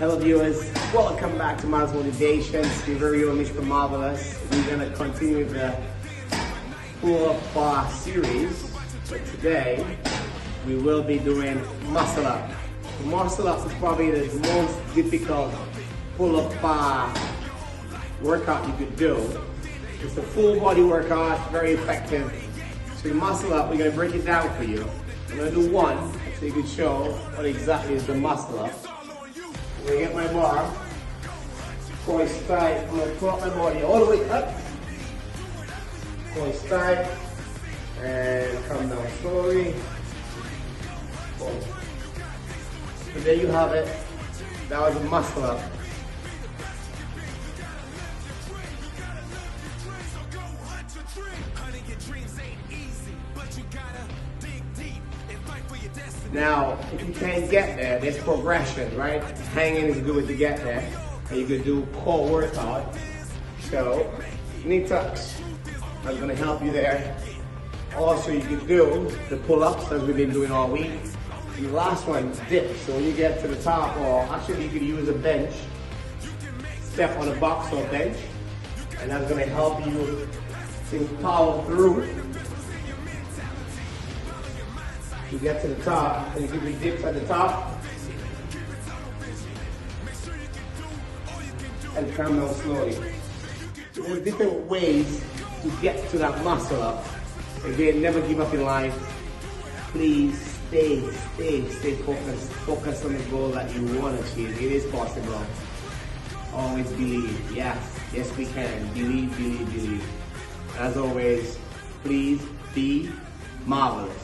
Hello viewers, welcome back to Marvelous Motivations. Your very own Mr. Marvelous. We're going to continue the pull-up bar series, but today we will be doing muscle up. The muscle up is probably the most difficult pull-up bar workout you could do. It's a full body workout, very effective. So the muscle up, we're going to break it down for you. I'm going to do one so you can show what exactly is the muscle up. I'm going to get my bar, point tight. I'm going to pull up my body all the way up, point tight, and come down slowly. Boom. So there you have it. That was a muscle up. Now, if you can't get there, there's progression, right? Hanging is good to get there. And you could do core workout. So, knee tucks. I'm gonna help you there. Also, you could do the pull-ups as we've been doing all week. The last one, dip. So when you get to the top, or actually you could use a bench, step on a box or bench, and that's gonna help you to power through. You get to the top, and you give your dips at the top, and come down slowly. There's different ways to get to that muscle up. Again, never give up in life. Please stay focused. Focus on the goal that you want to achieve. It is possible. Always believe. Yes we can. Believe. As always, please be marvelous.